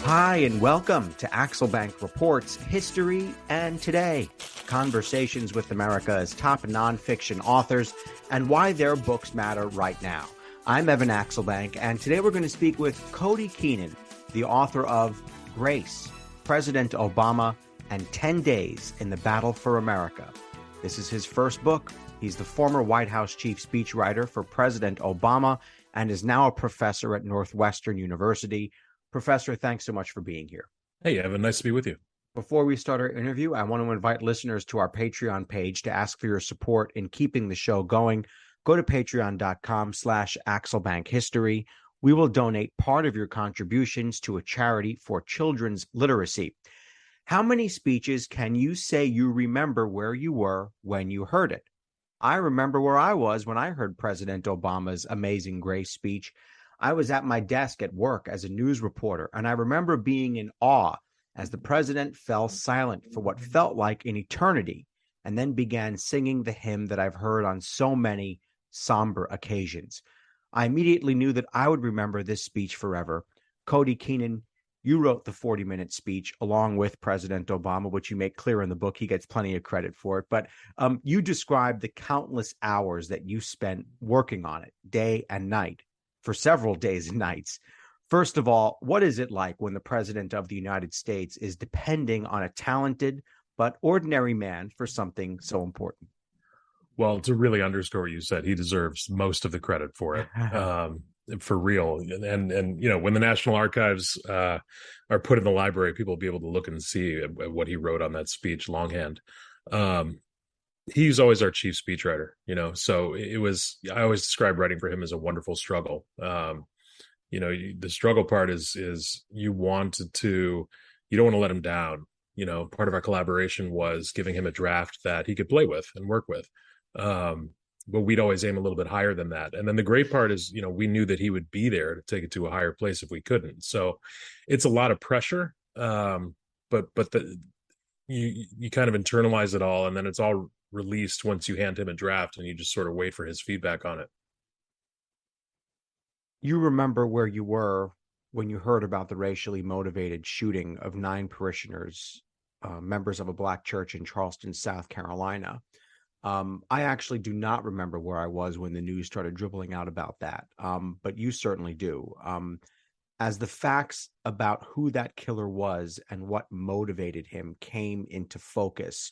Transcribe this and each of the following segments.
Hi, and welcome to Axelbank Reports History and Today. Conversations with America's top nonfiction authors and why their books matter right now. I'm Evan Axelbank, and today we're going to speak with Cody Keenan, the author of Grace, President Obama, and 10 Days in the Battle for America. This is his first book. He's the former White House chief speechwriter for President Obama and is now a professor at Northwestern University. Professor, thanks so much for being here. Hey, Evan, nice to be with you. Before we start our interview, I want to invite listeners to our Patreon page to ask for your support in keeping the show going. Go to patreon.com/AxelbankHistory. We will donate part of your contributions to a charity for children's literacy. How many speeches can you say you remember where you were when you heard it? I remember where I was when I heard President Obama's Amazing Grace speech. I was at my desk at work as a news reporter, and I remember being in awe as the president fell silent for what felt like an eternity, and then began singing the hymn that I've heard on so many somber occasions. I immediately knew that I would remember this speech forever. Cody Keenan, you wrote the 40-minute speech along with President Obama, which you make clear in the book. He gets plenty of credit for it. But you described the countless hours that you spent working on it, day and night, for several days and nights. First of all, what is it like when the president of the United States is depending on a talented but ordinary man for something so important? Well, to really underscore what you said, he deserves most of the credit for it, for real. And you know, when the National Archives are put in the library, people will be able to look and see what he wrote on that speech longhand. He's always our chief speechwriter, you know, so I always describe writing for him as a wonderful struggle. The struggle part is you don't want to let him down. You know, part of our collaboration was giving him a draft that he could play with and work with. But we'd always aim a little bit higher than that. And then the great part is, you know, we knew that he would be there to take it to a higher place if we couldn't. So it's a lot of pressure. You kind of internalize it all, and then it's all released once you hand him a draft and you just sort of wait for his feedback on it. You remember where you were when you heard about the racially motivated shooting of 9 parishioners, members of a Black church in Charleston, South Carolina. I actually do not remember where I was when the news started dribbling out about that, but you certainly do. As the facts about who that killer was and what motivated him came into focus,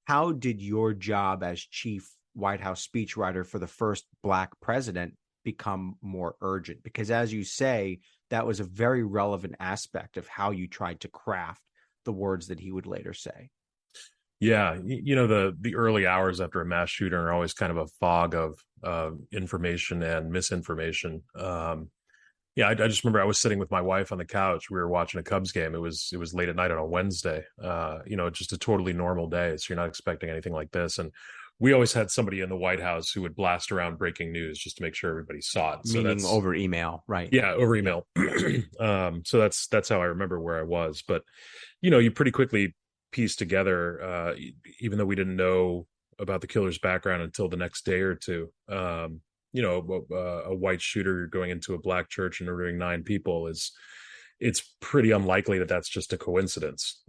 how did your job as chief White House speechwriter for the first Black president become more urgent? Because as you say, that was a very relevant aspect of how you tried to craft the words that he would later say. Yeah, you know, the early hours after a mass shooting are always kind of a fog of information and misinformation. I just remember I was sitting with my wife on the couch. We were watching a Cubs game. It was late at night on a Wednesday. Just a totally normal day. So you're not expecting anything like this. And we always had somebody in the White House who would blast around breaking news just to make sure everybody saw it. Meaning over email, right? Yeah, over email. So that's how I remember where I was. But, you know, you pretty quickly piece together, even though we didn't know about the killer's background until the next day or two. A white shooter going into a Black church and murdering 9 people it's pretty unlikely that that's just a coincidence.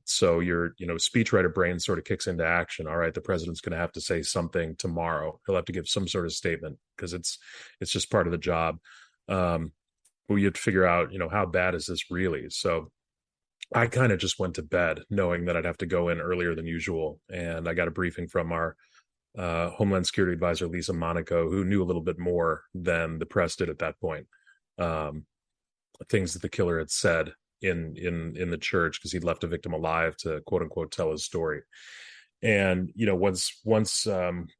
So your speechwriter brain sort of kicks into action. All right, the president's going to have to say something tomorrow. He'll have to give some sort of statement because it's just part of the job. But you have to figure out, you know, how bad is this really? So I kind of just went to bed knowing that I'd have to go in earlier than usual. And I got a briefing from our Homeland Security Advisor, Lisa Monaco, who knew a little bit more than the press did at that point. Things that the killer had said in the church because he'd left a victim alive to quote unquote tell his story. And, you know, once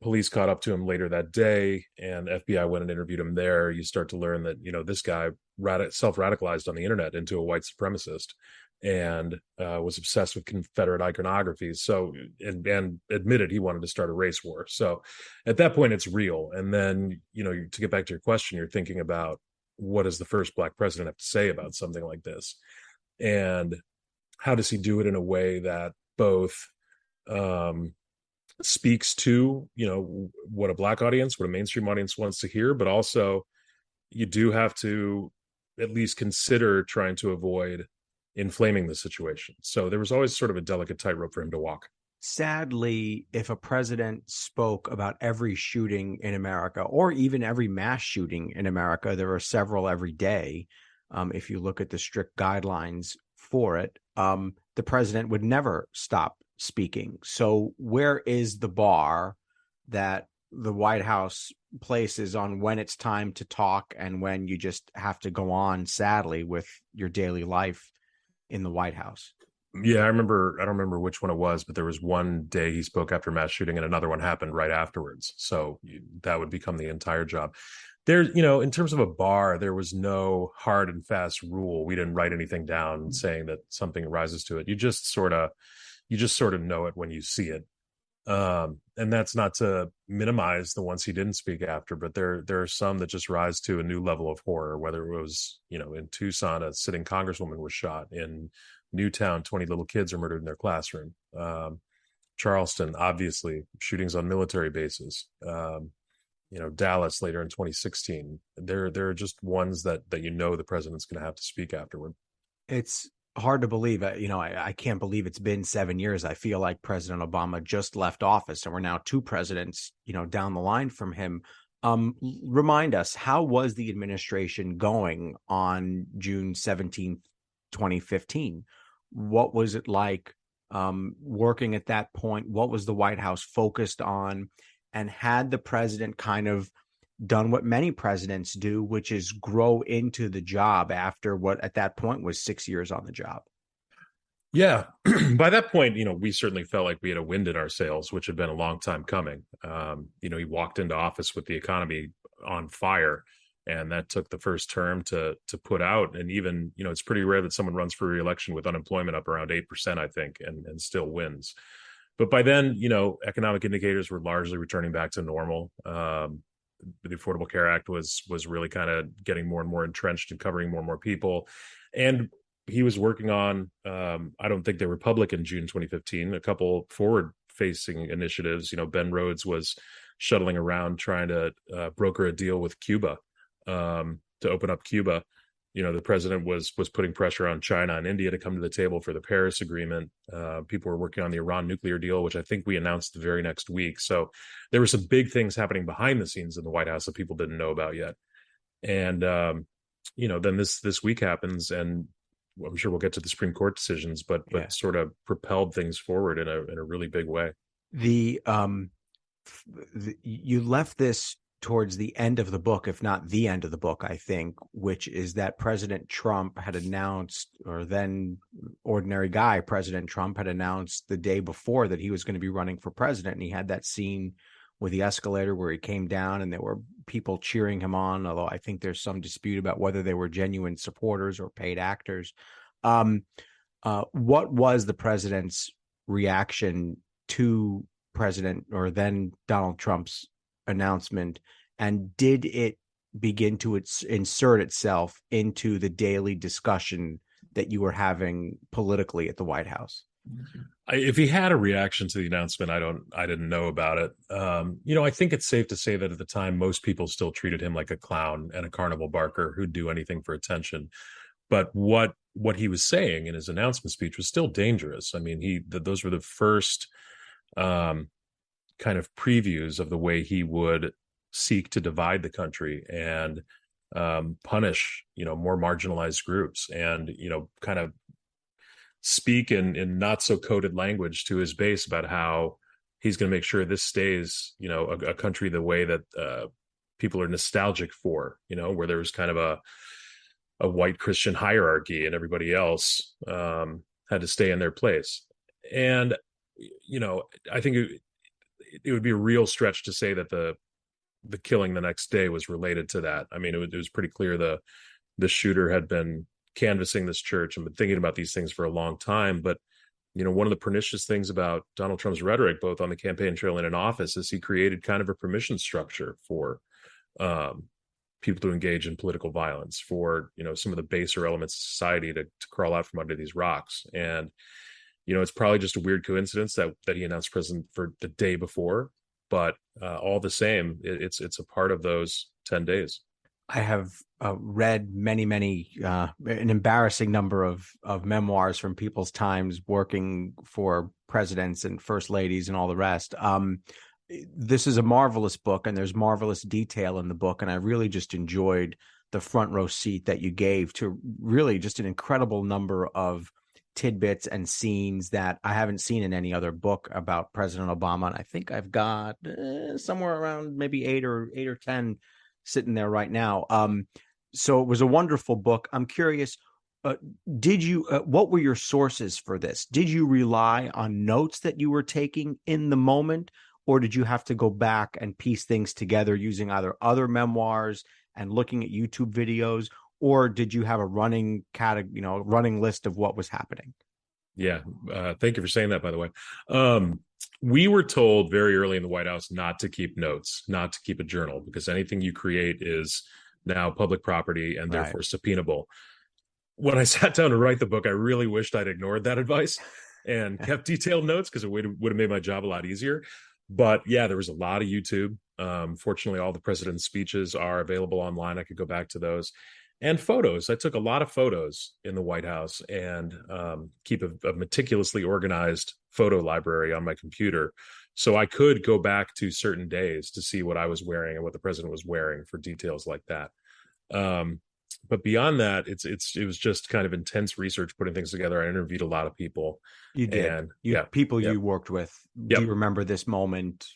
police caught up to him later that day and FBI went and interviewed him there, you start to learn that, you know, this guy self-radicalized on the internet into a white supremacist and was obsessed with Confederate iconography. So, and admitted he wanted to start a race war. So at that point, it's real. And then, you know, to get back to your question, you're thinking about what does the first Black president have to say about something like this? And how does he do it in a way that both speaks to, you know, what a Black audience, what a mainstream audience wants to hear, but also you do have to at least consider trying to avoid inflaming the situation. So there was always sort of a delicate tightrope for him to walk. Sadly, if a president spoke about every shooting in America, or even every mass shooting in America, there are several every day. If you look at the strict guidelines for it, the president would never stop speaking. So where is the bar that the White House places on when it's time to talk and when you just have to go on, sadly, with your daily life in the White House? Yeah, I remember. I don't remember which one it was, but there was one day he spoke after mass shooting, and another one happened right afterwards. So that would become the entire job. There, in terms of a bar, there was no hard and fast rule. We didn't write anything down saying that something rises to it. You just sort of know it when you see it. And that's not to minimize the ones he didn't speak after, but there are some that just rise to a new level of horror. Whether it was, in Tucson, a sitting congresswoman was shot. In Newtown, 20 little kids are murdered in their classroom. Charleston, obviously, shootings on military bases. Dallas later in 2016. There are just ones that the president's going to have to speak afterward. It's hard to believe. I can't believe it's been 7 years. I feel like President Obama just left office, and we're now two presidents, down the line from him. Remind us, how was the administration going on June 17th, 2015? What was it like working at that point? What was the White House focused on? And had the president kind of done what many presidents do, which is grow into the job after what at that point was 6 years on the job? Yeah. By that point, we certainly felt like we had a wind in our sails, which had been a long time coming. He walked into office with the economy on fire, and that took the first term to put out. And even, it's pretty rare that someone runs for re-election with unemployment up around 8%, I think, and still wins. But by then, economic indicators were largely returning back to normal. The Affordable Care Act was really kind of getting more and more entrenched and covering more and more people. And he was working on, I don't think they were public in June 2015, a couple forward-facing initiatives. Ben Rhodes was shuttling around trying to broker a deal with Cuba to open up Cuba. The president was putting pressure on China and India to come to the table for the Paris Agreement. People were working on the Iran nuclear deal, which I think we announced the very next week. So there were some big things happening behind the scenes in the White House that people didn't know about yet. And, then this week happens, and I'm sure we'll get to the Supreme Court decisions, but sort of propelled things forward in a really big way. You left this towards the end of the book, if not the end of the book, I think, which is that President Trump had announced, or then ordinary guy President Trump had announced the day before that he was going to be running for president. And he had that scene with the escalator where he came down and there were people cheering him on, although I think there's some dispute about whether they were genuine supporters or paid actors. What was the president's reaction to President or then Donald Trump's announcement, and did it begin to insert itself into the daily discussion that you were having politically at the White House? If he had a reaction to the announcement, I didn't know about it. I think it's safe to say that at the time, most people still treated him like a clown and a carnival barker who'd do anything for attention. But what he was saying in his announcement speech was still dangerous. I mean, those were the first kind of previews of the way he would seek to divide the country and punish, more marginalized groups, and, kind of speak in not so coded language to his base about how he's going to make sure this stays, a country the way that people are nostalgic for, where there was kind of a white Christian hierarchy and everybody else had to stay in their place. And, I think it would be a real stretch to say that the killing the next day was related to that. I mean, it was pretty clear the shooter had been canvassing this church and been thinking about these things for a long time. But, one of the pernicious things about Donald Trump's rhetoric, both on the campaign trail and in office, is he created kind of a permission structure for people to engage in political violence, for, some of the baser elements of society to crawl out from under these rocks. And, it's probably just a weird coincidence that he announced president for the day before, but all the same, it's a part of those 10 days. I have read many, an embarrassing number of memoirs from people's times working for presidents and first ladies and all the rest. This is a marvelous book, and there's marvelous detail in the book, and I really just enjoyed the front row seat that you gave to really just an incredible number of tidbits and scenes that I haven't seen in any other book about President Obama. And I think I've got somewhere around maybe eight or 10 sitting there right now. So it was a wonderful book. I'm curious, uh, what were your sources for this? Did you rely on notes that you were taking in the moment, or did you have to go back and piece things together using either other memoirs and looking at YouTube videos, or did you have a running list of what was happening? Yeah. Thank you for saying that, by the way. We were told very early in the White House not to keep notes, not to keep a journal, because anything you create is now public property and therefore subpoenable. When I sat down to write the book, I really wished I'd ignored that advice and kept detailed notes, because it would have made my job a lot easier. But yeah, there was a lot of YouTube. Fortunately, all the president's speeches are available online. I could go back to those. And photos. I took a lot of photos in the White House and keep a meticulously organized photo library on my computer. So I could go back to certain days to see what I was wearing and what the president was wearing for details like that. But beyond that, it was just kind of intense research, putting things together. I interviewed a lot of people. You did. And people you worked with. Do you remember this moment?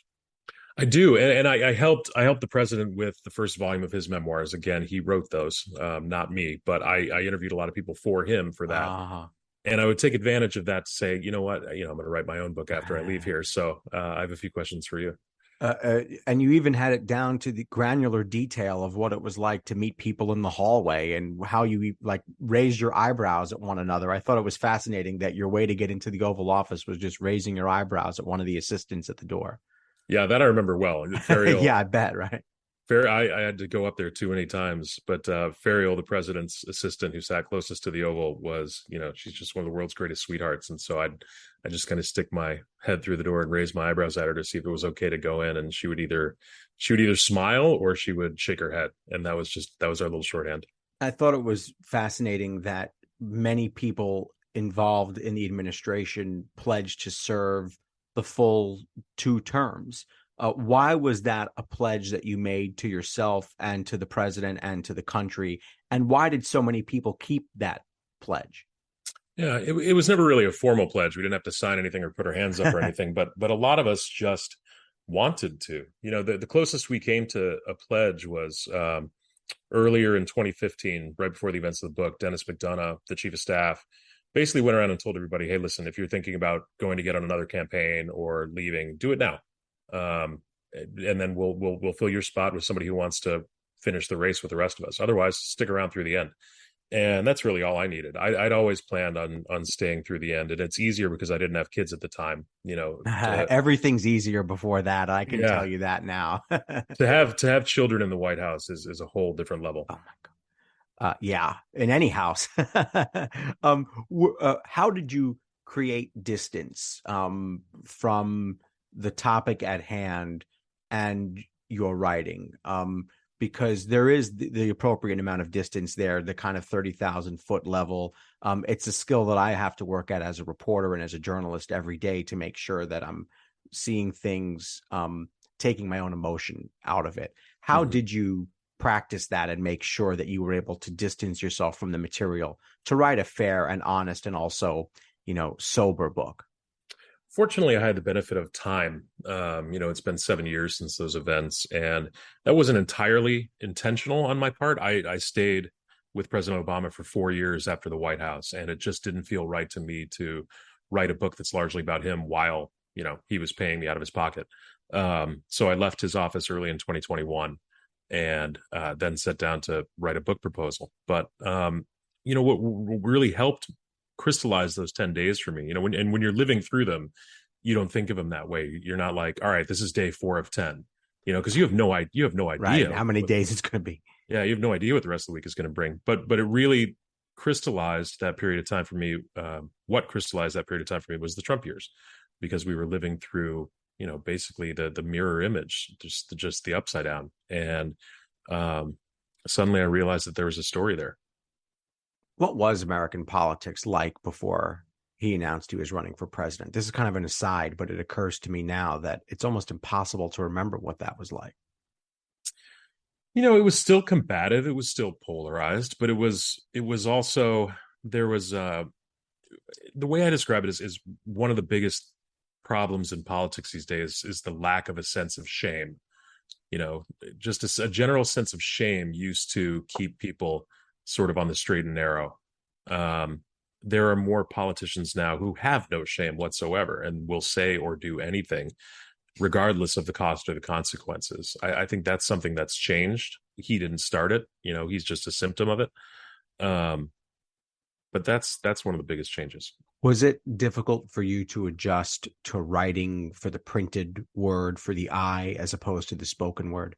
I do, and I helped the president with the first volume of his memoirs. Again, he wrote those, not me, but I interviewed a lot of people for him for that. And I would take advantage of that to say, you know what, I'm going to write my own book after I leave here. So I have a few questions for you. And you even had it down to the granular detail of what it was like to meet people in the hallway and how you like raised your eyebrows at one another. I thought it was fascinating that your way to get into the Oval Office was just raising your eyebrows at one of the assistants at the door. Yeah, that I remember well. Yeah, I bet, right? I had to go up there too many times, but Ferial, the president's assistant who sat closest to the Oval, was, she's just one of the world's greatest sweethearts. And so I just kind of stick my head through the door and raise my eyebrows at her to see if it was okay to go in. And she would either smile or she would shake her head. And that was our little shorthand. I thought it was fascinating that many people involved in the administration pledged to serve the full 2 terms. Why was that a pledge that you made to yourself and to the president and to the country? And why did so many people keep that pledge? Yeah, it was never really a formal pledge. We didn't have to sign anything or put our hands up or anything, but a lot of us just wanted to. The closest we came to a pledge was earlier in 2015, right before the events of the book. Dennis McDonough, the chief of staff, basically went around and told everybody, hey, listen, if you're thinking about going to get on another campaign or leaving, do it now. And then we'll fill your spot with somebody who wants to finish the race with the rest of us. Otherwise, stick around through the end. And that's really all I needed. I'd always planned on staying through the end. And it's easier because I didn't have kids at the time, Everything's easier before that. I can tell you that now. to have children in the White House is a whole different level. Oh my God. Yeah, in any house. How did you create distance from the topic at hand and your writing? Because there is the appropriate amount of distance there, the kind of 30,000 foot level. It's a skill that I have to work at as a reporter and as a journalist every day to make sure that I'm seeing things, taking my own emotion out of it. How did you practice that and make sure that you were able to distance yourself from the material to write a fair and honest and also, sober book? Fortunately, I had the benefit of time. It's been 7 years since those events, and that wasn't entirely intentional on my part. I stayed with President Obama for 4 years after the White House, and it just didn't feel right to me to write a book that's largely about him while, he was paying me out of his pocket. So I left his office early in 2021 and then sat down to write a book proposal. But, what really helped crystallize those 10 days for me, when you're living through them, you don't think of them that way. You're not like, all right, this is day 4 of 10, because you have no idea right, how many days it's going to be. Yeah, you have no idea what the rest of the week is going to bring. But it really crystallized that period of time for me. What crystallized that period of time for me was the Trump years, because we were living through, basically the mirror image, just the upside down. And suddenly I realized that there was a story there. What was American politics like before he announced he was running for president? This is kind of an aside, but it occurs to me now that it's almost impossible to remember what that was like. It was still combative, it was still polarized, but it was also, there was the way I describe it is one of the biggest problems in politics these days is the lack of a sense of shame. Just a general sense of shame used to keep people sort of on the straight and narrow. There are more politicians now who have no shame whatsoever and will say or do anything regardless of the cost or the consequences. I think that's something that's changed. He didn't start it. He's just a symptom of it. But that's one of the biggest changes. Was it difficult for you to adjust to writing for the printed word, for the eye, as opposed to the spoken word?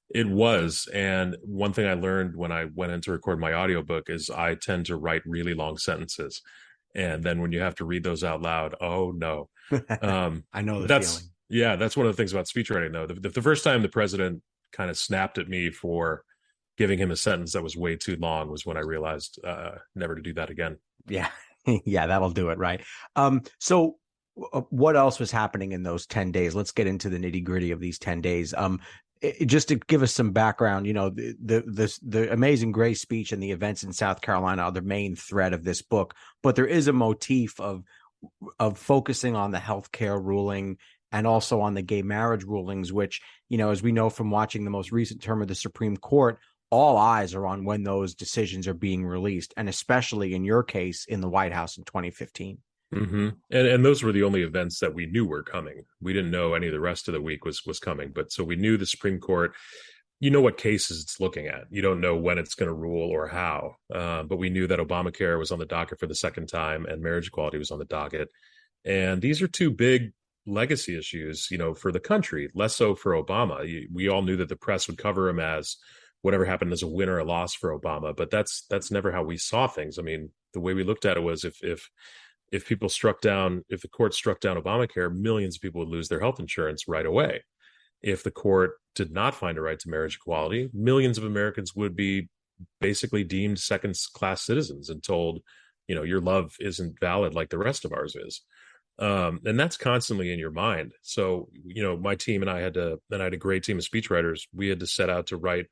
It was. And one thing I learned when I went in to record my audiobook is I tend to write really long sentences. And then when you have to read those out loud, oh no. I know the that's feeling. Yeah, that's one of the things about speechwriting though. The first time the president kind of snapped at me for giving him a sentence that was way too long was when I realized never to do that again. Yeah. Yeah, that'll do it, right? So what else was happening in those 10 days? Let's get into the nitty-gritty of these 10 days. Just to give us some background, the Amazing Grace speech and the events in South Carolina are the main thread of this book, but there is a motif of focusing on the healthcare ruling and also on the gay marriage rulings, which, as we know from watching the most recent term of the Supreme Court, all eyes are on when those decisions are being released, and especially in your case in the White House in 2015. Mm-hmm. And those were the only events that we knew were coming. We didn't know any of the rest of the week was coming, but so we knew the Supreme Court. You know what cases it's looking at. You don't know when it's going to rule or how, but we knew that Obamacare was on the docket for the second time, and marriage equality was on the docket. And these are two big legacy issues, for the country. Less so for Obama. We all knew that the press would cover him as whatever happened as a win or a loss for Obama, but that's never how we saw things. I mean, the way we looked at it was if the court struck down Obamacare, millions of people would lose their health insurance right away. If the court did not find a right to marriage equality, millions of Americans would be basically deemed second-class citizens and told, your love isn't valid like the rest of ours is. And that's constantly in your mind. So, my team and I had a great team of speechwriters. We had to set out to write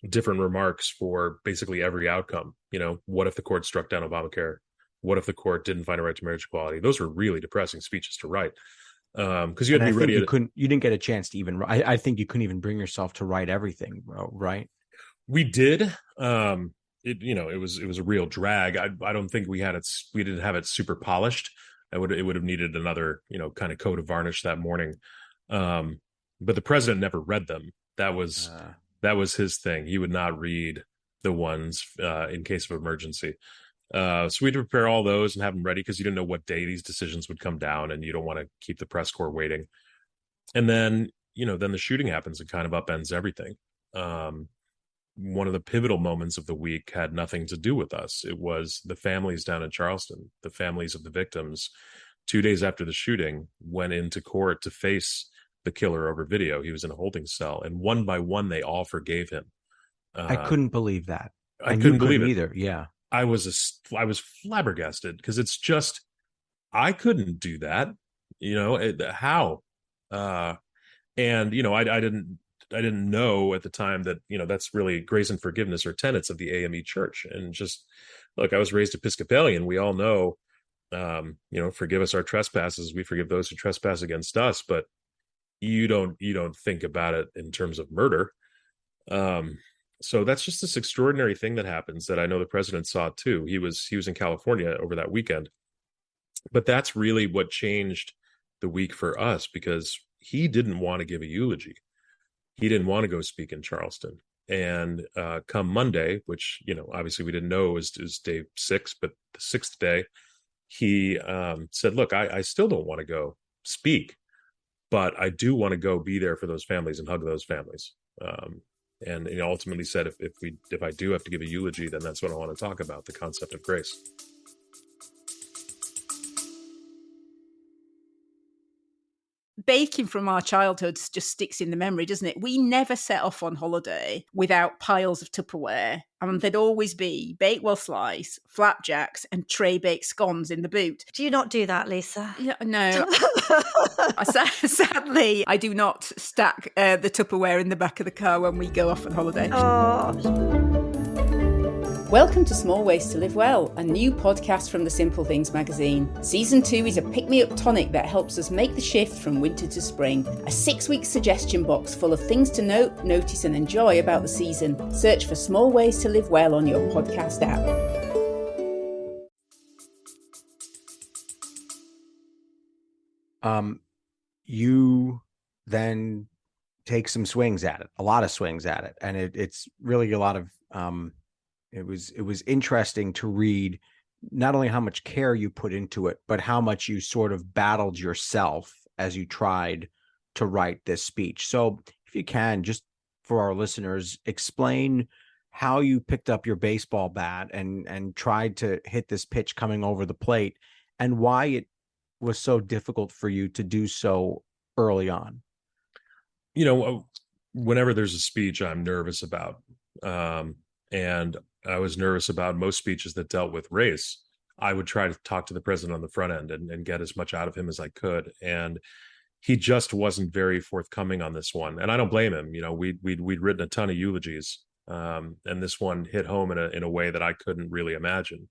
different remarks for basically every outcome. What if the court struck down Obamacare? What if the court didn't find a right to marriage equality? Those were really depressing speeches to write. Because you had to be ready. You didn't get a chance to even. I think you couldn't even bring yourself to write everything, right? We did. It was a real drag. I don't think we didn't have it super polished. It would have needed another, kind of coat of varnish that morning. But the president never read them. That was his thing. He would not read the ones in case of emergency. So we had to prepare all those and have them ready because you didn't know what day these decisions would come down, and you don't want to keep the press corps waiting. And then, then the shooting happens and kind of upends everything. One of the pivotal moments of the week had nothing to do with us. It was the families down in Charleston, the families of the victims. 2 days after the shooting, went into court to face the killer over video. He was in a holding cell, and one by one, they all forgave him. I couldn't believe that. I couldn't believe it either. Yeah. I was flabbergasted because it's just, I couldn't do that. How? And, I didn't know at the time that, that's really grace and forgiveness are tenets of the AME church. And just look, I was raised Episcopalian. We all know, forgive us our trespasses. We forgive those who trespass against us, but you don't think about it in terms of murder. So that's just this extraordinary thing that happens that I know the president saw too. He was in California over that weekend, but that's really what changed the week for us because he didn't want to give a eulogy. He didn't want to go speak in Charleston. And come Monday, which, obviously we didn't know is day 6, but the 6th day, he said, look, I still don't want to go speak, but I do want to go be there for those families and hug those families. And he ultimately said, if I do have to give a eulogy, then that's what I want to talk about, the concept of grace. baking from our childhoods just sticks in the memory, doesn't it? We never set off on holiday without piles of Tupperware. And there'd always be Bakewell slice, flapjacks, and tray baked scones in the boot. Do you not do that, Lisa? No. Sadly, I do not stack the Tupperware in the back of the car when we go off on holiday. Oh. Welcome to Small Ways to Live Well, a new podcast from the Simple Things magazine. Season 2 is a pick-me-up tonic that helps us make the shift from winter to spring. A 6-week suggestion box full of things to note, notice and enjoy about the season. Search for Small Ways to Live Well on your podcast app. You then take some swings at it, a lot of swings at it. And it's really a lot of... It was interesting to read not only how much care you put into it, but how much you sort of battled yourself as you tried to write this speech. So if you can, just for our listeners, explain how you picked up your baseball bat and tried to hit this pitch coming over the plate and why it was so difficult for you to do so early on. You know, whenever there's a speech I'm nervous about, and I was nervous about most speeches that dealt with race. I would try to talk to the president on the front end and get as much out of him as I could. And he just wasn't very forthcoming on this one. And I don't blame him. You know, we'd written a ton of eulogies. And this one hit home in a way that I couldn't really imagine.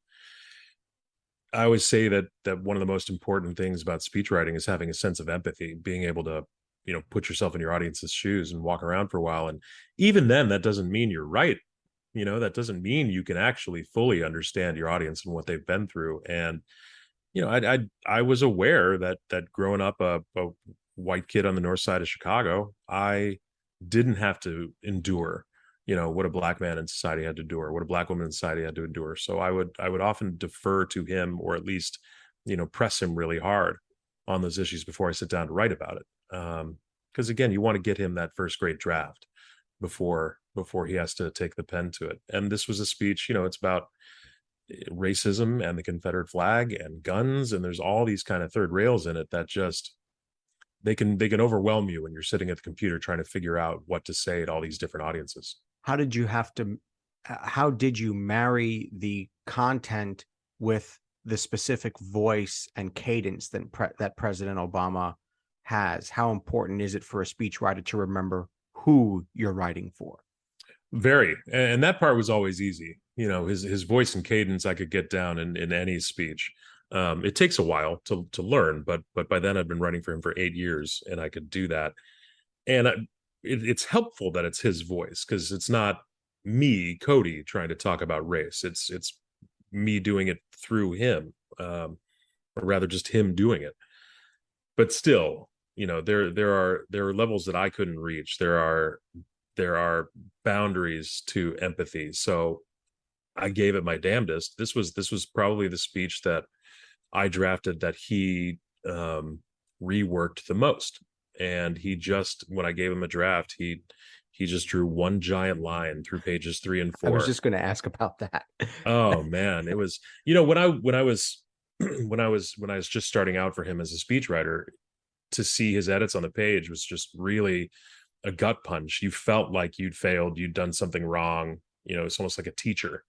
I always say that one of the most important things about speech writing is having a sense of empathy, being able to, you know, put yourself in your audience's shoes and walk around for a while. And even then, that doesn't mean you're right. You know, that doesn't mean you can actually fully understand your audience and what they've been through. And, you know, I was aware that growing up a white kid on the north side of Chicago, I didn't have to endure, you know, what a black man in society had to endure, what a black woman in society had to endure. So I would often defer to him, or at least, you know, press him really hard on those issues before I sit down to write about it. Because again, you want to get him that first grade draft before he has to take the pen to it. And this was a speech, you know, it's about racism and the Confederate flag and guns, and there's all these kind of third rails in it that just they can overwhelm you when you're sitting at the computer trying to figure out what to say to all these different audiences. How did you marry the content with the specific voice and cadence that President Obama has? How important is it for a speechwriter to remember who you're writing for? Very. And that part was always easy. You know, his voice and cadence I could get down in any speech. It takes a while to learn, but by then I'd been writing for him for 8 years and I could do that. And it's helpful that it's his voice, because it's not me, Cody, trying to talk about race. It's me doing it through him, or rather just him doing it. But still, you know, there are levels that I couldn't reach. There are boundaries to empathy. So I gave it my damnedest. This was probably the speech that I drafted that he reworked the most. And he just, when I gave him a draft, he just drew one giant line through pages 3 and 4. I was just going to ask about that. Oh man, it was, you know, when I was just starting out for him as a speechwriter, to see his edits on the page was just really a gut punch. You felt like you'd failed, you'd done something wrong. You know, it's almost like a teacher.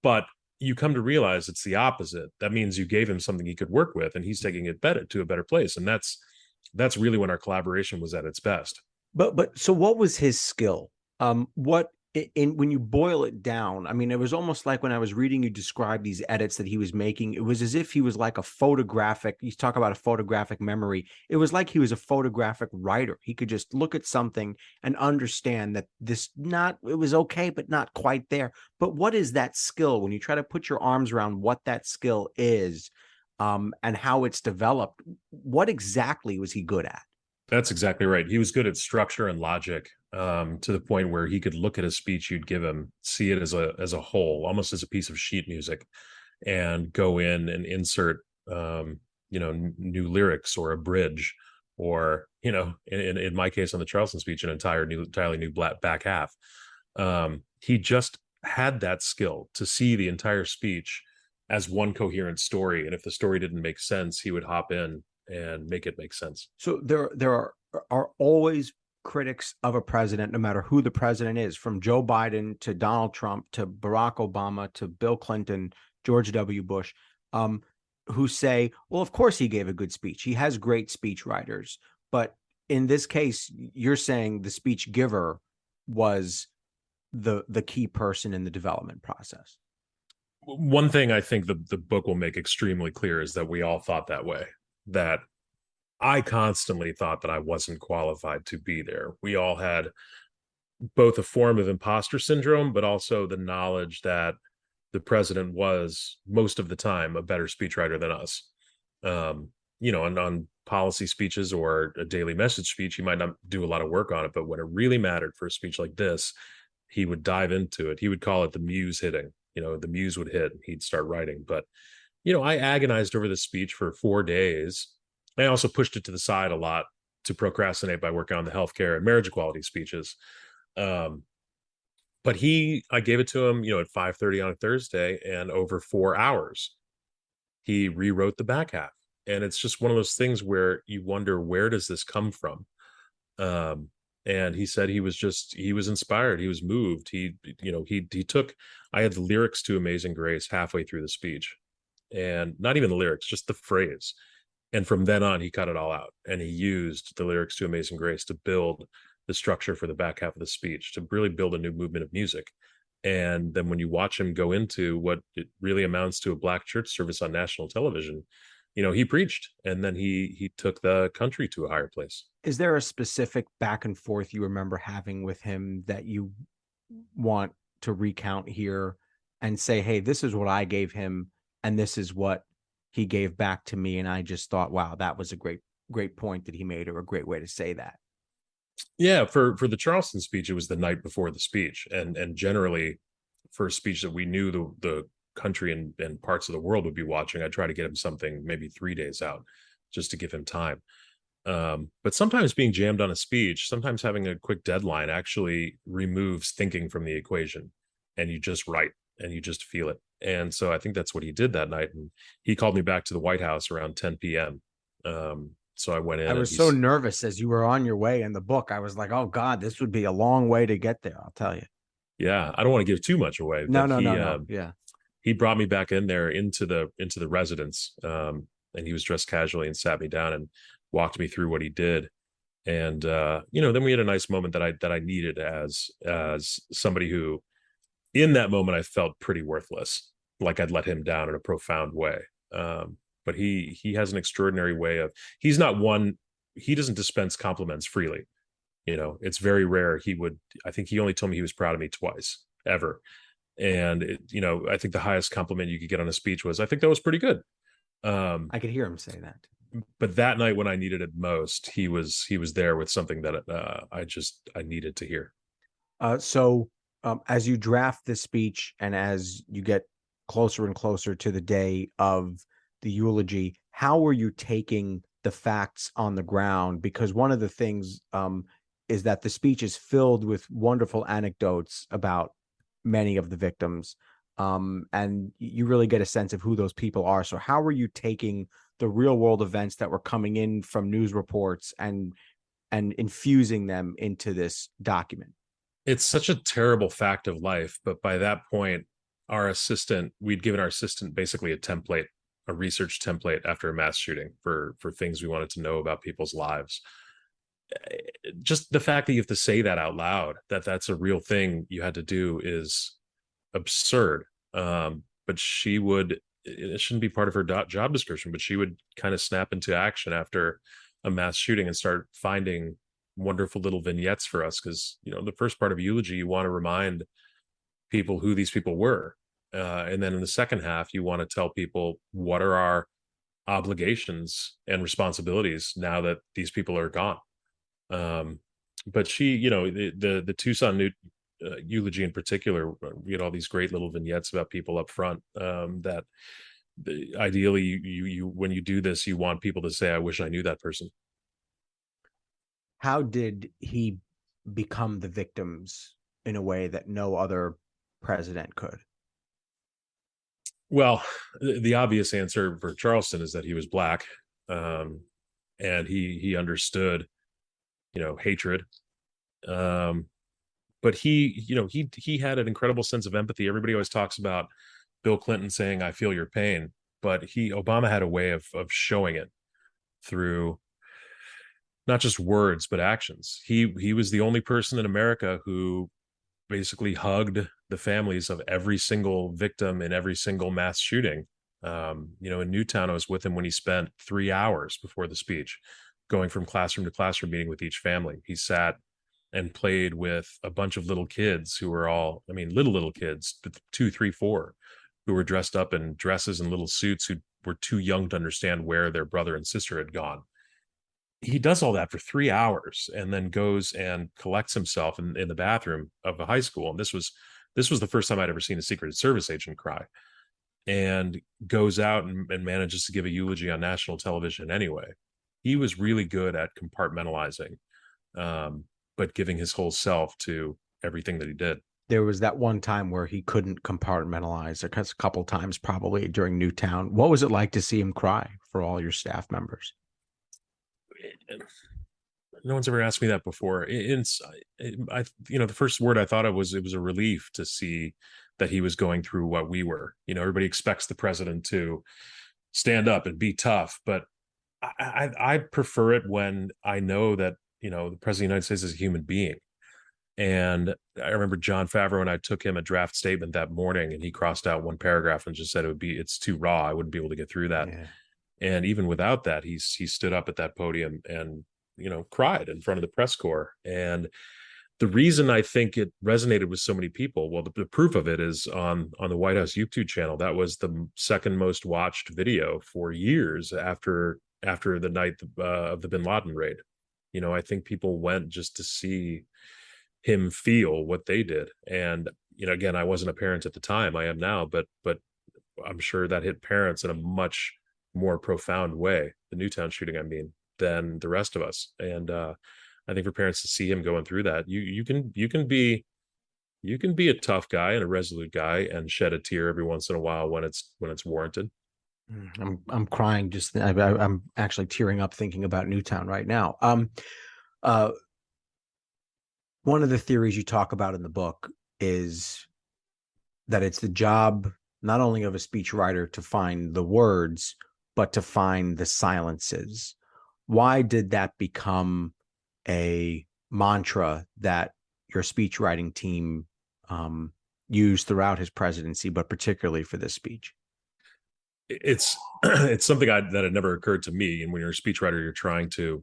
But you come to realize it's the opposite. That means you gave him something he could work with, and he's taking it to a better place. And that's really when our collaboration was at its best. But so what was his skill? When you boil it down, I mean, it was almost like when I was reading you describe these edits that he was making, it was as if he was like you talk about a photographic memory. It was like he was a photographic writer. He could just look at something and understand that it was okay, but not quite there. But what is that skill when you try to put your arms around what that skill is, and how it's developed? What exactly was he good at? That's exactly right. He was good at structure and logic, to the point where he could look at a speech you'd give him, see it as a whole, almost as a piece of sheet music, and go in and insert, new lyrics or a bridge, or, you know, in my case on the Charleston speech, an entirely new back half. He just had that skill to see the entire speech as one coherent story. And if the story didn't make sense, he would hop in and make it make sense. So there are always critics of a president, no matter who the president is, from Joe Biden to Donald Trump to Barack Obama to Bill Clinton, George W. Bush, who say, well, of course he gave a good speech. He has great speech writers. But in this case, you're saying the speech giver was the key person in the development process. One thing I think the book will make extremely clear is that we all thought that way, that I constantly thought that I wasn't qualified to be there. We all had both a form of imposter syndrome, but also the knowledge that the president was most of the time a better speechwriter than us. On policy speeches or a daily message speech, he might not do a lot of work on it, but when it really mattered for a speech like this, he would dive into it. He would call it the muse hitting. The muse would hit and he'd start writing. But, I agonized over this speech for 4 days. I also pushed it to the side a lot to procrastinate by working on the healthcare and marriage equality speeches. But I gave it to him, at 5:30 on a Thursday, and over 4 hours, he rewrote the back half. And it's just one of those things where you wonder, where does this come from? And he said he was inspired. He was moved. He took, I had the lyrics to Amazing Grace halfway through the speech, and not even the lyrics, just the phrase. And from then on, he cut it all out, and he used the lyrics to Amazing Grace to build the structure for the back half of the speech, to really build a new movement of music. And then when you watch him go into what it really amounts to a Black church service on national television, he preached, and then he took the country to a higher place. Is there a specific back and forth you remember having with him that you want to recount here and say, hey, this is what I gave him, and this is what he gave back to me? And I just thought, wow, that was a great point that he made, or a great way to say that. Yeah, for the Charleston speech, it was the night before the speech, and generally for a speech that we knew the country and parts of the world would be watching, I try to get him something maybe 3 days out, just to give him time. But sometimes being jammed on a speech, sometimes having a quick deadline actually removes thinking from the equation, and you just write and you just feel it. And so I think that's what he did that night. And he called me back to the White House around 10 p.m. So I went in. I was so nervous as you were on your way in the book. I was like, oh God, this would be a long way to get there, I'll tell you. Yeah, I don't want to give too much away. No. Yeah. He brought me back in there into the residence, and he was dressed casually and sat me down and walked me through what he did. And then we had a nice moment that I needed as somebody who, in that moment, I felt pretty worthless, like I'd let him down in a profound way. But he has an extraordinary way of, he doesn't dispense compliments freely. It's very rare. I think he only told me he was proud of me twice, ever. And I think the highest compliment you could get on a speech was, I think that was pretty good. I could hear him say that. But that night when I needed it most, he was there with something that I needed to hear. So as you draft this speech, and as you get closer and closer to the day of the eulogy, how were you taking the facts on the ground? Because one of the things is that the speech is filled with wonderful anecdotes about many of the victims, and you really get a sense of who those people are. So how were you taking the real world events that were coming in from news reports and infusing them into this document? It's such a terrible fact of life, but by that point, we'd given our assistant basically a research template after a mass shooting for things we wanted to know about people's lives. Just the fact that you have to say that out loud, that's a real thing you had to do, is absurd. But it shouldn't be part of her job description, but she would kind of snap into action after a mass shooting and start finding wonderful little vignettes for us. Because, the first part of eulogy, you want to remind people who these people were. And then in the second half, you want to tell people what are our obligations and responsibilities now that these people are gone. But she, the Tucson eulogy in particular, we had all these great little vignettes about people up front, that ideally you when you do this, you want people to say, I wish I knew that person. How did he become the victims in a way that no other president could? Well, the obvious answer for Charleston is that he was Black. and he understood, hatred. But he had an incredible sense of empathy. Everybody always talks about Bill Clinton saying, "I feel your pain," but Obama had a way of showing it through not just words but actions. He was the only person in America who basically hugged the families of every single victim in every single mass shooting. In Newtown, I was with him when he spent 3 hours before the speech, going from classroom to classroom, meeting with each family. He sat and played with a bunch of little kids who were all, little kids, 2, 3, 4, who were dressed up in dresses and little suits, who were too young to understand where their brother and sister had gone. He does all that for 3 hours and then goes and collects himself in the bathroom of a high school. And this was the first time I'd ever seen a Secret Service agent cry, and goes out and manages to give a eulogy on national television anyway. He was really good at compartmentalizing, but giving his whole self to everything that he did. There was that one time where he couldn't compartmentalize, a couple times probably during Newtown. What was it like to see him cry for all your staff members? No one's ever asked me that before. The first word I thought of was, it was a relief to see that he was going through what we were. Everybody expects the president to stand up and be tough, but I prefer it when I know that, the president of the United States is a human being. And I remember John Favreau and I took him a draft statement that morning, and he crossed out one paragraph and just said it's too raw. I wouldn't be able to get through that. Yeah. And even without that, he stood up at that podium and, cried in front of the press corps. And the reason I think it resonated with so many people, well, the proof of it is on the White House YouTube channel. That was the second most watched video for years after the night of the Bin Laden raid. I think people went just to see him feel what they did. And, again, I wasn't a parent at the time. I am now, but I'm sure that hit parents in a much more profound way, the Newtown shooting, than the rest of us. And I think for parents to see him going through that, you can be a tough guy and a resolute guy and shed a tear every once in a while when it's warranted. I'm crying. I'm actually tearing up thinking about Newtown right now. One of the theories you talk about in the book is that it's the job not only of a speechwriter to find the words, but to find the silences. Why did that become a mantra that your speechwriting team used throughout his presidency, but particularly for this speech? It's something that had never occurred to me. And when you're a speechwriter, you're trying to,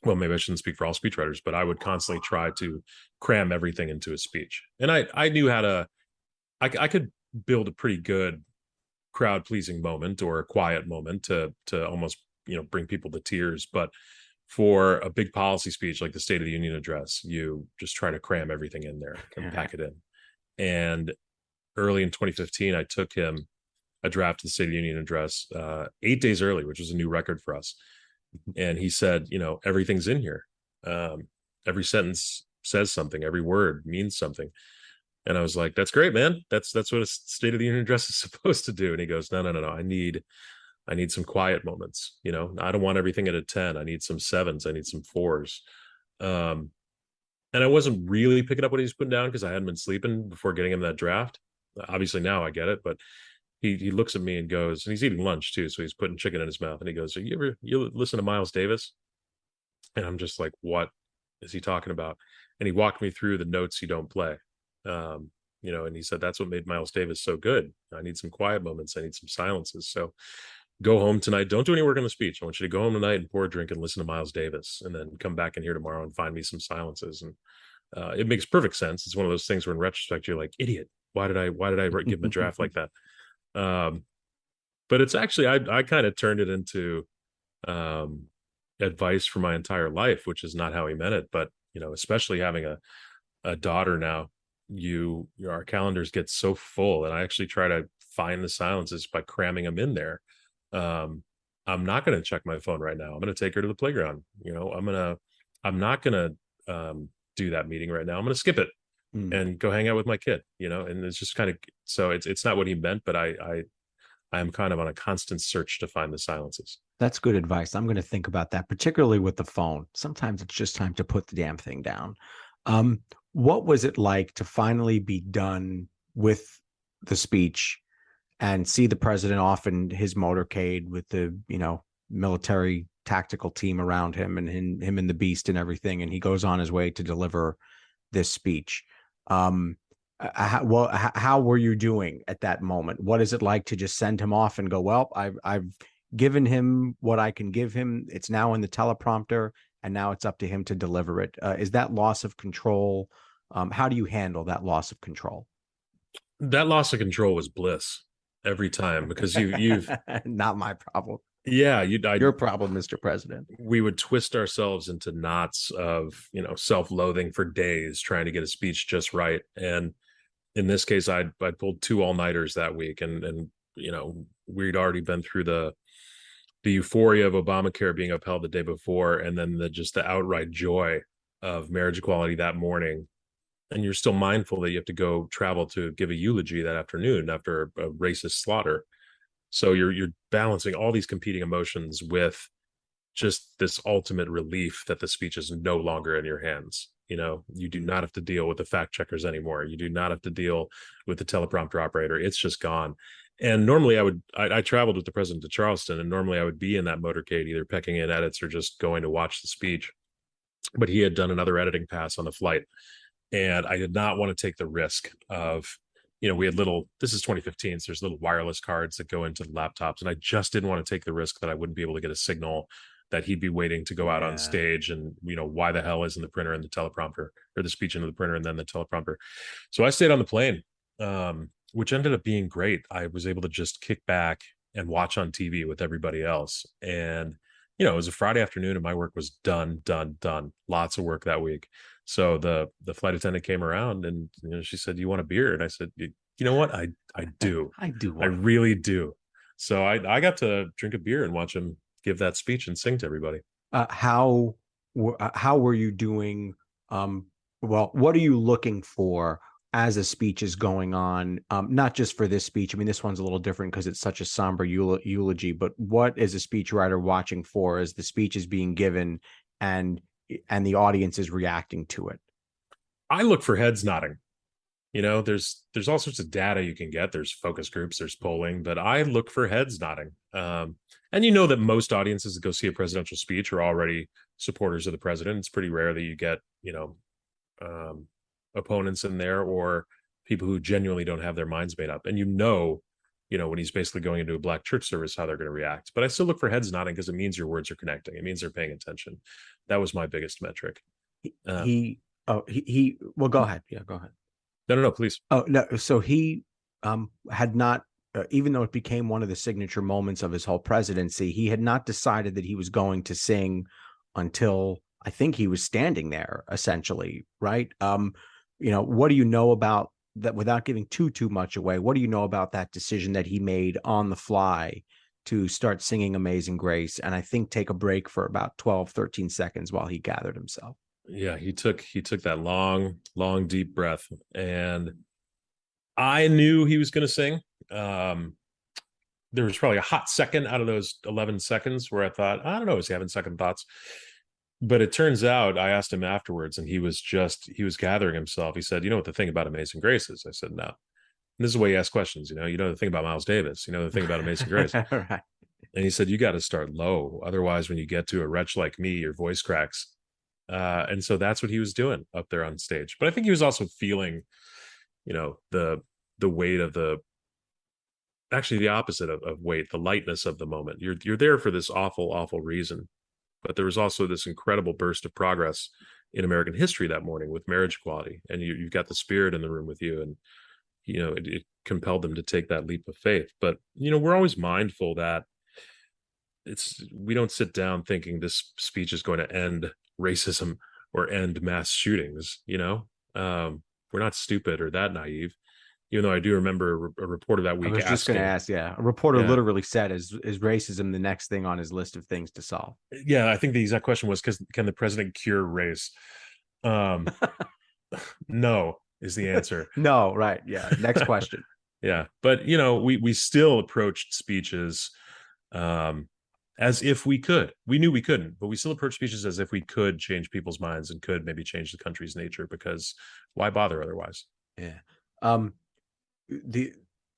well, maybe I shouldn't speak for all speechwriters, but I would constantly try to cram everything into a speech. And I knew how to, I could build a pretty good crowd pleasing moment or a quiet moment to almost, bring people to tears. But for a big policy speech like the State of the Union address, you just try to cram everything in there and pack it in. And early in 2015, I took him a draft of the State of the Union address 8 days early, which was a new record for us. And he said, everything's in here. Every sentence says something. Every word means something. And I was like, that's great, man. That's what a State of the Union address is supposed to do. And he goes, no. I need some quiet moments. I don't want everything at a 10. I need some 7s. I need some 4s. And I wasn't really picking up what he was putting down because I hadn't been sleeping before getting him that draft. Obviously now I get it, but he looks at me and goes, and he's eating lunch too, so he's putting chicken in his mouth, and he goes, you listen to Miles Davis? And I'm just like, what is he talking about? And he walked me through the notes you don't play. And he said, that's what made Miles Davis so good. I need some quiet moments. I need some silences. So go home tonight. Don't do any work on the speech. I want you to go home tonight and pour a drink and listen to Miles Davis, and then come back in here tomorrow and find me some silences. And it makes perfect sense. It's one of those things where in retrospect, you're like, idiot. Why did I give him a draft like that? But it's actually, I kind of turned it into advice for my entire life, which is not how he meant it. But, especially having a daughter now, our calendars get so full, and I actually try to find the silences by cramming them in there. I'm not going to check my phone right now. I'm going to take her to the playground. I'm not going to do that meeting right now. I'm going to skip it and go hang out with my kid, and it's just kind of, so it's not what he meant, but I I am kind of on a constant search to find the silences. That's good advice. I'm going to think about that, particularly with the phone. Sometimes it's just time to put the damn thing down. What was it like to finally be done with the speech and see the president off in his motorcade with the, military tactical team around him and him and the beast and everything, and he goes on his way to deliver this speech? How were you doing at that moment? What is it like to just send him off and go, well, I've given him what I can give him. It's now in the teleprompter, and now it's up to him to deliver it. Is that loss of control? How do you handle that loss of control? That loss of control was bliss every time, because you've not my problem. Yeah, your problem, Mr. President. We would twist ourselves into knots of, self-loathing for days trying to get a speech just right. And in this case, I pulled 2 all-nighters that week, and we'd already been through the euphoria of Obamacare being upheld the day before, and then the outright joy of marriage equality that morning. And you're still mindful that you have to go travel to give a eulogy that afternoon after a racist slaughter. So you're balancing all these competing emotions with just this ultimate relief that the speech is no longer in your hands. You do not have to deal with the fact checkers anymore. You do not have to deal with the teleprompter operator. It's just gone. And normally I traveled with the president to Charleston, and normally I would be in that motorcade either pecking in edits or just going to watch the speech. But he had done another editing pass on the flight, and I did not want to take the risk of, we had this is 2015, so there's little wireless cards that go into the laptops, and I just didn't want to take the risk that I wouldn't be able to get a signal, that he'd be waiting to go out on stage, and why the hell isn't the printer and the teleprompter, or the speech into the printer and then the teleprompter. So I stayed on the plane, which ended up being great. I was able to just kick back and watch on TV with everybody else. And, it was a Friday afternoon and my work was done. Lots of work that week. So the flight attendant came around and, she said, "Do you want a beer?" And I said, "You know what? I do. I do. I really do." So I got to drink a beer and watch him give that speech and sing to everybody. How were you doing? What are you looking for as a speech is going on? Not just for this speech. I mean, this one's a little different because it's such a somber eulogy, but what is a speechwriter watching for as the speech is being given and the audience is reacting to it? I look for heads nodding. There's all sorts of data you can get. There's focus groups, there's polling, but I look for heads nodding. And that most audiences that go see a presidential speech are already supporters of the president. It's pretty rare that you get, opponents in there or people who genuinely don't have their minds made up. And when he's basically going into a black church service, how they're going to react. But I still look for heads nodding because it means your words are connecting. It means they're paying attention. That was my biggest metric. Well, go ahead. Yeah, go ahead. No, please. Oh, no. So he had not, even though it became one of the signature moments of his whole presidency, he had not decided that he was going to sing until I think he was standing there, essentially, right? What do you know about that, without giving too much away? What do you know about that decision that he made on the fly to start singing Amazing Grace, and I think take a break for about 12, 13 seconds while he gathered himself? Yeah, he took that long, deep breath, and I knew he was going to sing. There was probably a hot second out of those 11 seconds where I thought, I don't know, is he having second thoughts? But it turns out, I asked him afterwards, and he was gathering himself. He said, "You know what the thing about Amazing Grace is?" I said, "No." And this is the way he asked questions. You know the thing about Miles Davis. The thing about Amazing Grace. Right. And he said, "You got to start low. Otherwise, when you get to a wretch like me, your voice cracks." And so that's what he was doing up there on stage. But I think he was also feeling, the weight of actually the opposite of weight, the lightness of the moment. You're there for this awful reason. But there was also this incredible burst of progress in American history that morning with marriage equality. And you've got the spirit in the room with you. And, it compelled them to take that leap of faith. But, we're always mindful that we don't sit down thinking this speech is going to end racism or end mass shootings. We're not stupid or that naive. Even though I do remember a reporter that week. I was just going to ask, a reporter literally said, is racism the next thing on his list of things to solve? Yeah, I think the exact question was, can the president cure race? No is the answer. No, right. Yeah. Next question. Yeah. But, we still approached speeches as if we could. We knew we couldn't, but we still approached speeches as if we could change people's minds and could maybe change the country's nature, because why bother otherwise? Yeah.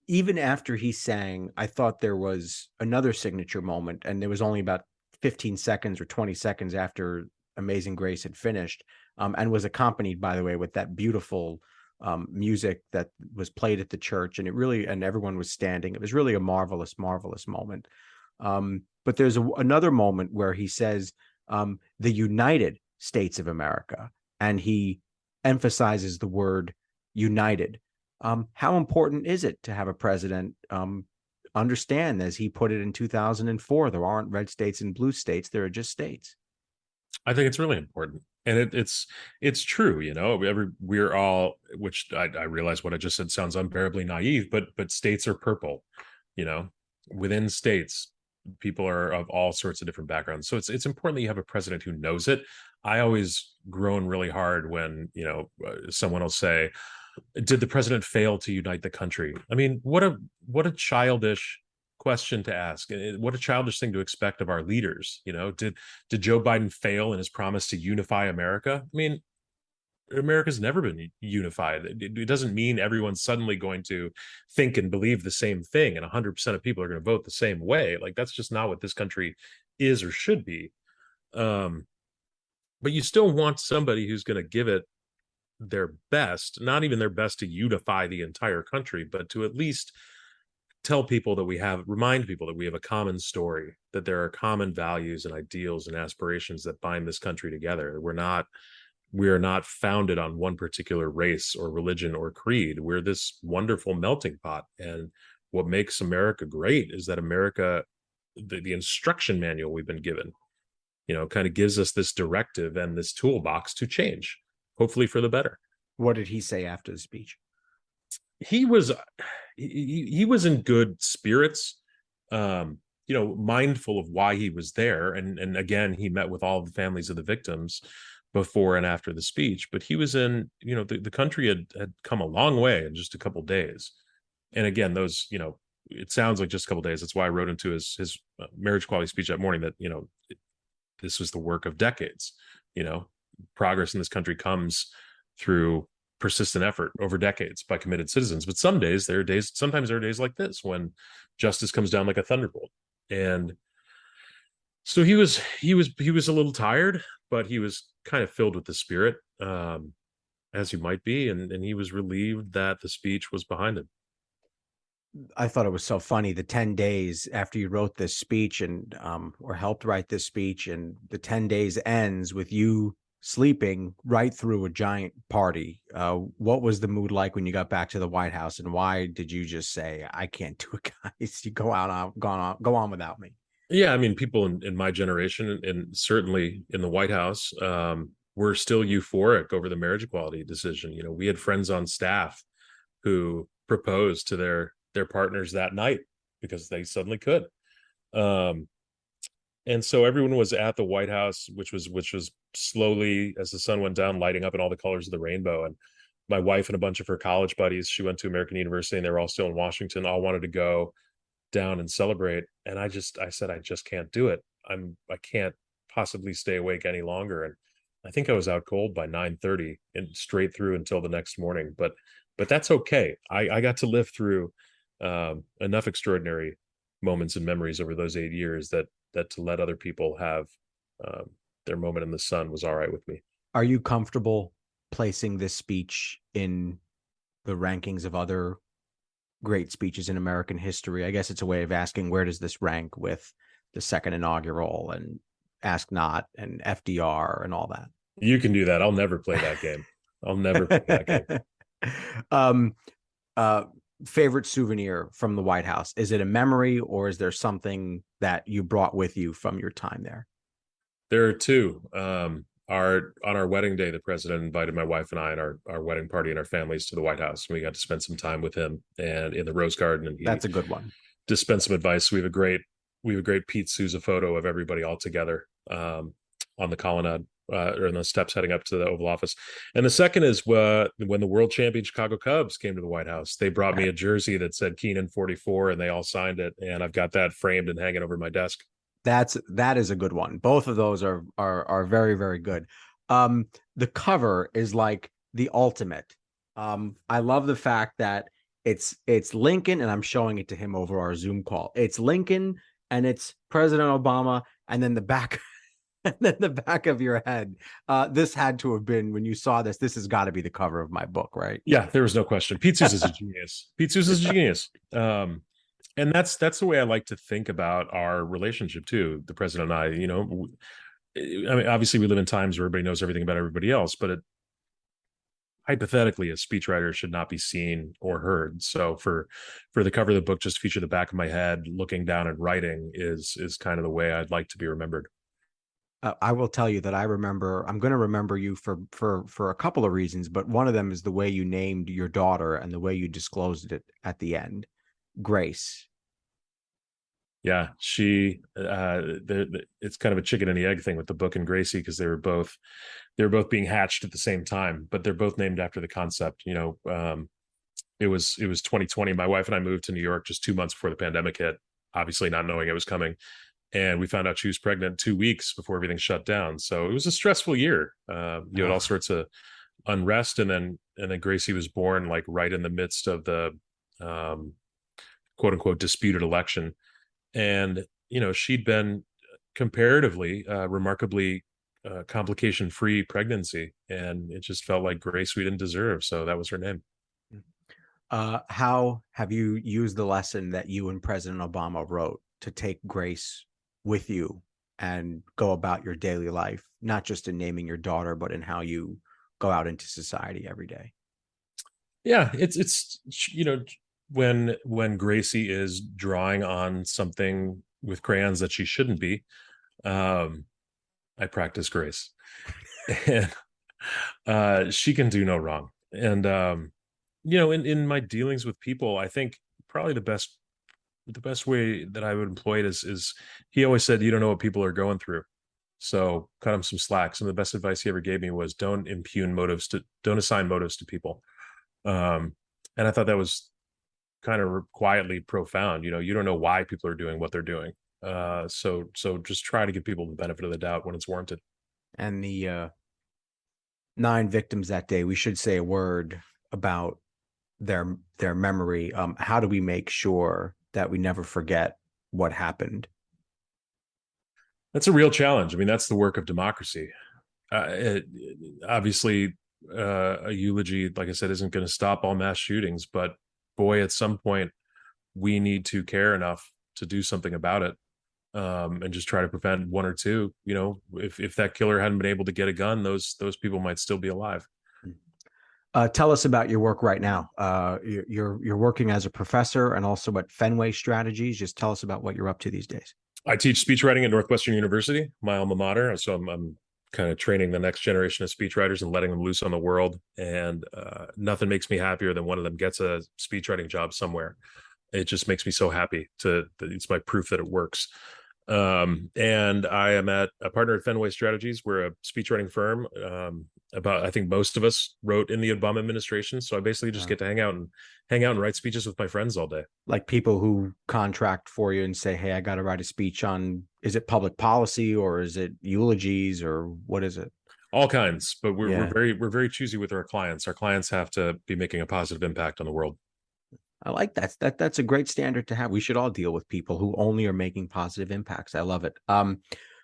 Even after he sang, I thought there was another signature moment, and there was only about 15 seconds or 20 seconds after Amazing Grace had finished, and was accompanied, by the way, with that beautiful music that was played at the church, and everyone was standing. It was really a marvelous, marvelous moment. But there's another moment where he says the United States of America, and he emphasizes the word united. How important is it to have a president understand, as he put it in 2004, there aren't red states and blue states, there are just states? I think it's really important. And it's true, we're all, which I realize what I just said sounds unbearably naive, but states are purple, within states, people are of all sorts of different backgrounds. So it's important that you have a president who knows it. I always groan really hard when, someone will say, did the president fail to unite the country? I mean, what a childish question to ask. What a childish thing to expect of our leaders. Did Joe Biden fail in his promise to unify America? I mean, America's never been unified. It doesn't mean everyone's suddenly going to think and believe the same thing, and 100% of people are going to vote the same way. Like, that's just not what this country is or should be. But you still want somebody who's going to give it their best, not even their best to unify the entire country, but to at least remind people that we have a common story, that there are common values and ideals and aspirations that bind this country together. We are not founded on one particular race or religion or creed. We're this wonderful melting pot. And what makes America great is that America, the instruction manual we've been given, kind of gives us this directive and this toolbox to change, hopefully for the better. What did he say after the speech? He was in good spirits, mindful of why he was there. And again, he met with all the families of the victims before and after the speech, but he was in, the country had come a long way in just a couple of days. And again, those, it sounds like just a couple of days. That's why I wrote into his marriage equality speech that morning that, this was the work of decades. Progress in this country comes through persistent effort over decades by committed citizens. But sometimes there are days like this when justice comes down like a thunderbolt. And so he was a little tired, but he was kind of filled with the spirit, as he might be, and he was relieved that the speech was behind him. I thought it was so funny, the 10 days after you wrote this speech and or helped write this speech, and the 10 days ends with you sleeping right through a giant party. What was the mood like when you got back to the White House, and why did you just say, I can't do it, guys, you go on without me? Yeah, I mean, people in my generation, and certainly in the White House, were still euphoric over the marriage equality decision. We had friends on staff who proposed to their partners that night because they suddenly could. And so everyone was at the White House, which was slowly, as the sun went down, lighting up in all the colors of the rainbow. And my wife and a bunch of her college buddies, she went to American University, and they were all still in Washington, all wanted to go down and celebrate. And I said, I just can't do it. I can't possibly stay awake any longer. And I think I was out cold by 9:30 and straight through until the next morning. But that's okay. I got to live through enough extraordinary moments and memories over those 8 years that to let other people have their moment in the sun was all right with me. Are you comfortable placing this speech in the rankings of other great speeches in American history? I guess it's a way of asking, where does this rank with the second inaugural and Ask Not and FDR and all that? You can do that. I'll never play that game. I'll never play that game. Favorite souvenir from the White House? Is it a memory, or is there something that you brought with you from your time there? There are two. On our wedding day, the president invited my wife and I and our wedding party and our families to the White House. We got to spend some time with him and in the Rose Garden. And that's a good one. Dispense some advice. We have a great Pete Souza photo of everybody all together on the colonnade. or in the steps heading up to the Oval Office. And the second is when the world champion Chicago Cubs came to the White House. They brought me a jersey that said Keenan 44, and they all signed it. And I've got that framed and hanging over my desk. That is a good one. Both of those are very, very good. The cover is like the ultimate. I love the fact that it's Lincoln, and I'm showing it to him over our Zoom call. It's Lincoln and it's President Obama, and then the back and then the back of your head. This had to have been, when you saw this has got to be the cover of my book, right? Yeah, there was no question. Pete Souza is a genius. Pete Souza is a genius. And that's the way I like to think about our relationship too, the president and I. You know, I mean, obviously we live in times where everybody knows everything about everybody else, but hypothetically, a speechwriter should not be seen or heard. So for the cover of the book, just to feature the back of my head looking down and writing is kind of the way I'd like to be remembered. I will tell you that I'm going to remember you for a couple of reasons, but one of them is the way you named your daughter and the way you disclosed it at the end. Grace. Yeah, she it's kind of a chicken and the egg thing with the book and Gracie, because they were both being hatched at the same time, but they're both named after the concept. You know, it was 2020. My wife and I moved to New York just 2 months before the pandemic hit, obviously not knowing it was coming. And we found out she was pregnant 2 weeks before everything shut down. So it was a stressful year. You had all sorts of unrest, and then Gracie was born like right in the midst of the quote unquote disputed election. And, you know, she'd been comparatively, remarkably complication-free pregnancy. And it just felt like grace we didn't deserve. So that was her name. How have you used the lesson that you and President Obama wrote to take grace with you and go about your daily life, not just in naming your daughter, but in how you go out into society every day? Yeah, it's you know, when Gracie is drawing on something with crayons that she shouldn't be, I practice grace. And she can do no wrong. And you know, in my dealings with people, I think probably the best way that I would employ it is he always said, you don't know what people are going through. So cut him some slack. Some of the best advice he ever gave me was don't assign motives to people. And I thought that was kind of quietly profound. You know, you don't know why people are doing what they're doing. So just try to give people the benefit of the doubt when it's warranted. And the 9 victims that day, we should say a word about their memory. How do we make sure that we never forget what happened? That's a real challenge. I mean, that's the work of democracy. Obviously, a eulogy, like I said, isn't going to stop all mass shootings, but boy, at some point we need to care enough to do something about it, and just try to prevent 1 or 2. You know, if that killer hadn't been able to get a gun, those people might still be alive. Tell us about your work right now. You're working as a professor and also at Fenway Strategies. Just tell us about what you're up to these days. I teach speechwriting at Northwestern University, my alma mater. So I'm kind of training the next generation of speechwriters and letting them loose on the world. And nothing makes me happier than one of them gets a speechwriting job somewhere. It just makes me so happy. It's my proof that it works. And I am a partner at Fenway Strategies. We're a speechwriting firm. I think most of us wrote in the Obama administration. So I basically just get to hang out and write speeches with my friends all day. Like people who contract for you and say, hey, I got to write a speech on, is it public policy or is it eulogies or what is it? All kinds, but we're very choosy with our clients. Our clients have to be making a positive impact on the world. I like that. That's a great standard to have. We should all deal with people who only are making positive impacts. I love it.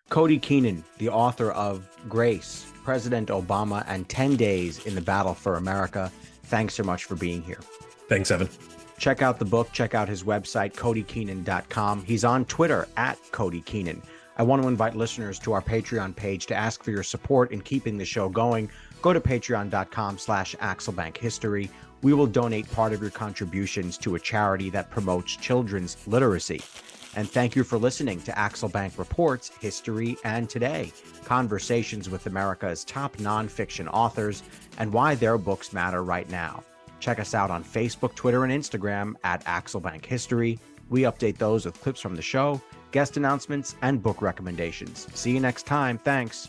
Cody Keenan, the author of Grace, President Obama, and 10 Days in the Battle for America. Thanks so much for being here. Thanks, Evan. Check out the book. Check out his website, CodyKeenan.com. He's on Twitter at Cody Keenan. I want to invite listeners to our Patreon page to ask for your support in keeping the show going. Go to patreon.com/AxelBankHistory. We will donate part of your contributions to a charity that promotes children's literacy. And thank you for listening to Axel Bank Reports, History and Today, conversations with America's top nonfiction authors and why their books matter right now. Check us out on Facebook, Twitter, and Instagram at Axel Bank History. We update those with clips from the show, guest announcements, and book recommendations. See you next time. Thanks.